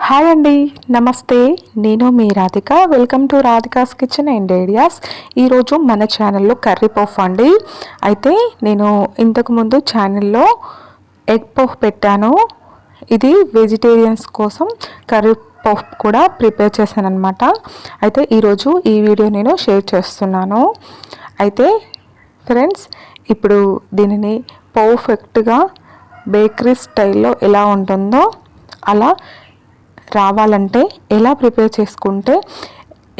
Hi అండి, నమస్తే. నేను మీ Radhika. Welcome to Radhika's kitchen and ideas. ఈరోజు మన ఛానల్లో కర్రీ పఫ్ అండి. అయితే నేను ఇంతకుముందు ఛానల్లో ఎగ్ పఫ్ పెట్టాను. ఇది వెజిటేరియన్స్ కోసం కర్రీ పఫ్ కూడా ప్రిపేర్ చేశాను అనమాట. అయితే ఈరోజు ఈ వీడియో నేను షేర్ చేస్తున్నాను. అయితే ఫ్రెండ్స్, ఇప్పుడు దీనిని పర్ఫెక్ట్గా బేకరీ స్టైల్లో ఎలా ఉంటుందో అలా రావాలంటే ఎలా ప్రిపేర్ చేసుకుంటే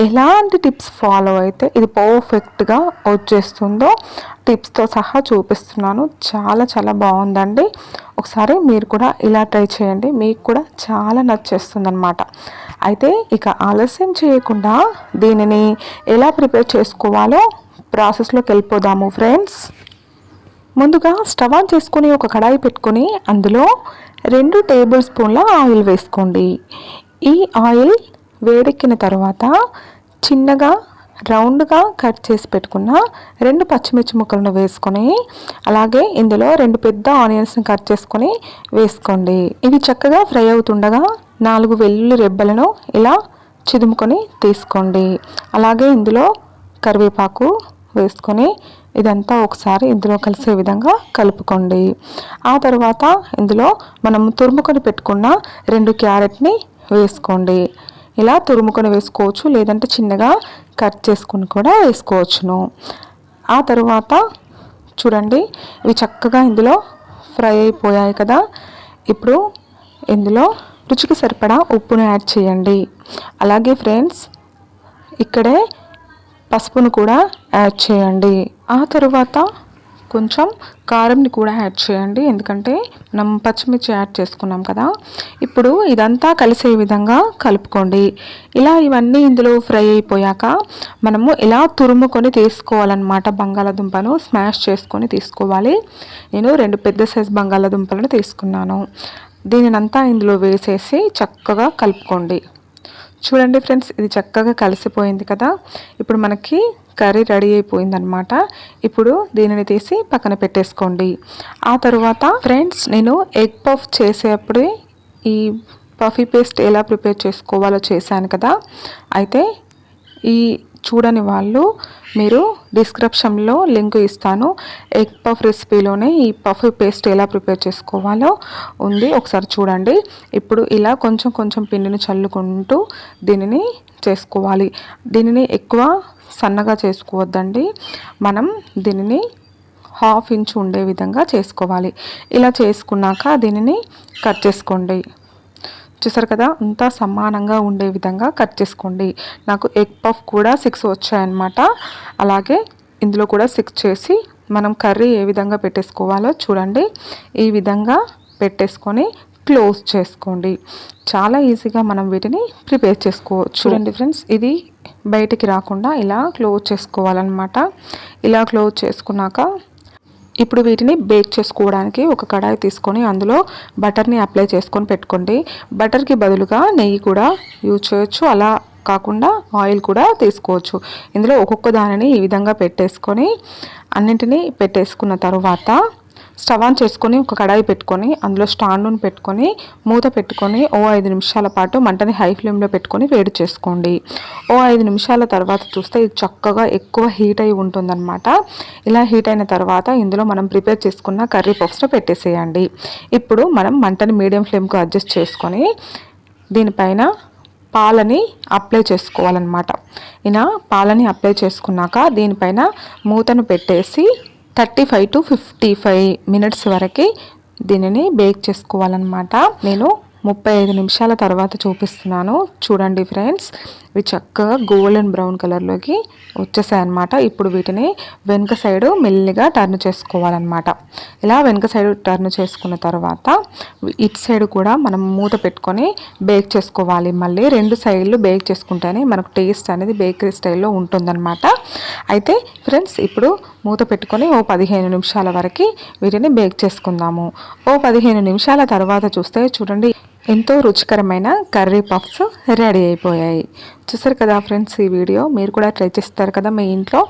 ఎలాంటి టిప్స్ ఫాలో అయితే ఇది పర్ఫెక్ట్గా వచ్చేస్తుందో టిప్స్తో సహా చూపిస్తున్నాను. చాలా చాలా బాగుందండి. ఒకసారి మీరు కూడా ఇలా ట్రై చేయండి, మీకు కూడా చాలా నచ్చేస్తుంది అనమాట. అయితే ఇక ఆలస్యం చేయకుండా దీనిని ఎలా ప్రిపేర్ చేసుకోవాలో ప్రాసెస్లోకి వెళ్ళిపోదాము ఫ్రెండ్స్. ముందుగా స్టవ్ ఆన్ చేసుకుని ఒక కడాయి పెట్టుకొని అందులో 2 టేబుల్ స్పూన్ల ఆయిల్ వేసుకోండి. ఈ ఆయిల్ వేడెక్కిన తర్వాత చిన్నగా రౌండ్గా కట్ చేసి పెట్టుకున్న 2 పచ్చిమిర్చి ముక్కలను వేసుకొని, అలాగే ఇందులో 2 పెద్ద ఆనియన్స్ని కట్ చేసుకొని వేసుకోండి. ఇవి చక్కగా ఫ్రై అవుతుండగా 4 వెల్లుల్లి రెబ్బలను ఇలా చిదుముకొని తీసుకోండి. అలాగే ఇందులో కరివేపాకు వేసుకొని ఇదంతా ఒకసారి ఇందులో కలిసే విధంగా కలుపుకోండి. ఆ తర్వాత ఇందులో మనం తురుముకొని పెట్టుకున్న 2 క్యారెట్ని వేసుకోండి. ఇలా తురుముకొని వేసుకోవచ్చు, లేదంటే చిన్నగా కట్ చేసుకుని కూడా వేసుకోవచ్చును. ఆ తర్వాత చూడండి, ఇవి చక్కగా ఇందులో ఫ్రై అయిపోయాయి కదా. ఇప్పుడు ఇందులో రుచికి సరిపడా ఉప్పును యాడ్ చేయండి. అలాగే ఫ్రెండ్స్, ఇక్కడే పసుపును కూడా యాడ్ చేయండి. ఆ తర్వాత కొంచెం కారంని కూడా యాడ్ చేయండి, ఎందుకంటే మనం పచ్చిమిర్చి యాడ్ చేసుకున్నాం కదా. ఇప్పుడు ఇదంతా కలిసే విధంగా కలుపుకోండి. ఇలా ఇవన్నీ ఇందులో ఫ్రై అయిపోయాక మనము ఇలా తురుముకొని తీసుకోవాలన్నమాట. బంగాళాదుంపను స్మాష్ చేసుకొని తీసుకోవాలి. నేను 2 పెద్ద సైజ్ బంగాళాదుంపలను తీసుకున్నాను. దీనినంతా ఇందులో వేసేసి చక్కగా కలుపుకోండి. చూడండి ఫ్రెండ్స్, ఇది చక్కగా కలిసిపోయింది కదా. ఇప్పుడు మనకి కర్రీ రెడీ అయిపోయిందనమాట. ఇప్పుడు దీనిని తీసి పక్కన పెట్టేసుకోండి. ఆ తర్వాత ఫ్రెండ్స్, నేను ఎగ్ పఫ్ చేసేటప్పుడే ఈ పఫీ పేస్ట్ ఎలా ప్రిపేర్ చేసుకోవాలో చేశాను కదా. అయితే ఈ చూడని వాళ్ళు మీరు డిస్క్రిప్షన్లో లింక్ ఇస్తాను. ఎగ్ పఫ్ రెసిపీలోనే ఈ పఫీ పేస్ట్ ఎలా ప్రిపేర్ చేసుకోవాలో ఉంది, ఒకసారి చూడండి. ఇప్పుడు ఇలా కొంచెం కొంచెం పిండిని చల్లుకుంటూ దీనిని చేసుకోవాలి. దీనిని ఎక్కువ సన్నగా చేసుకోవద్దండి, మనం దీనిని 1/2 ఇంచ్ ఉండే విధంగా చేసుకోవాలి. ఇలా చేసుకున్నాక దీనిని కట్ చేసుకోండి. చూసారు కదా, అంతా సమానంగా ఉండే విధంగా కట్ చేసుకోండి. నాకు ఎగ్ పఫ్ కూడా 6 వచ్చాయన్నమాట. అలాగే ఇందులో కూడా 6 చేసి మనం కర్రీ ఏ విధంగా పెట్టేసుకోవాలో చూడండి. ఈ విధంగా పెట్టేసుకొని క్లోజ్ చేసుకోండి. చాలా ఈజీగా మనం వీటిని ప్రిపేర్ చేసుకోవచ్చు. చూడండి ఫ్రెండ్స్, ఇది బయటికి రాకుండా ఇలా క్లోజ్ చేసుకోవాలన్నమాట. ఇలా క్లోజ్ చేసుకున్నాక ఇప్పుడు వీటిని బేక్ చేసుకోవడానికి ఒక కడాయి తీసుకొని అందులో బటర్ని అప్లై చేసుకొని పెట్టుకోండి. బటర్కి బదులుగా నెయ్యి కూడా యూజ్ చేయొచ్చు, అలా కాకుండా ఆయిల్ కూడా తీసుకోవచ్చు. ఇందులో ఒక్కొక్క దానిని ఈ విధంగా పెట్టేసుకొని అన్నింటినీ పెట్టేసుకున్న తర్వాత స్టవ్ ఆన్ చేసుకొని ఒక కడాయి పెట్టుకొని అందులో స్టాండ్ను పెట్టుకొని మూత పెట్టుకొని 5 నిమిషాల పాటు మంటని హై ఫ్లేమ్లో పెట్టుకొని వేడి చేసుకోండి. 5 నిమిషాల తర్వాత చూస్తే ఇది చక్కగా ఎక్కువ హీట్ అయి ఉంటుందన్నమాట. ఇలా హీట్ అయిన తర్వాత ఇందులో మనం ప్రిపేర్ చేసుకున్న కర్రీ పఫ్స్ను పెట్టేసేయండి. ఇప్పుడు మనం మంటని మీడియం ఫ్లేమ్కు అడ్జస్ట్ చేసుకొని దీనిపైన పాలని అప్లై చేసుకోవాలన్నమాట. ఇలా పాలని అప్లై చేసుకున్నాక దీనిపైన మూతను పెట్టేసి 35 to 55 మినిట్స్ వరకు దీనిని బేక్ చేసుకోవాలన్నమాట. నేను 35 నిమిషాల తర్వాత చూపిస్తున్నాను. చూడండి ఫ్రెండ్స్, ఇవి చక్కగా గోల్డెన్ బ్రౌన్ కలర్లోకి వచ్చేసాయన్నమాట. ఇప్పుడు వీటిని వెనుక సైడు మెల్లిగా టర్న్ చేసుకోవాలన్నమాట. ఇలా వెనుక సైడు టర్న్ చేసుకున్న తర్వాత ఇటు సైడ్ కూడా మనం మూత పెట్టుకొని బేక్ చేసుకోవాలి. మళ్ళీ 2 సైడ్లు బేక్ చేసుకుంటేనే మనకు టేస్ట్ అనేది బేకరీ స్టైల్లో ఉంటుందన్నమాట. అయితే ఫ్రెండ్స్, ఇప్పుడు మూత పెట్టుకొని 15 నిమిషాల వరకు వీటిని బేక్ చేసుకుందాము. 15 నిమిషాల తర్వాత చూస్తే చూడండి, ఎంతో రుచికరమైన కర్రీ పఫ్స్ రెడీ అయిపోయాయి. చూసారు కదా ఫ్రెండ్స్, ఈ వీడియో మీరు కూడా ట్రై చేస్తారు కదా మీ ఇంట్లో.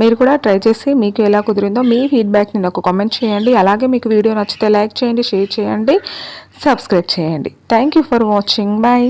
మీరు కూడా ట్రై చేసి మీకు ఎలా కుదిరిందో మీ ఫీడ్బ్యాక్ని నాకు కామెంట్ చేయండి. అలాగే మీకు వీడియో నచ్చితే లైక్ చేయండి, షేర్ చేయండి, సబ్స్క్రైబ్ చేయండి. Thank you for watching. Bye.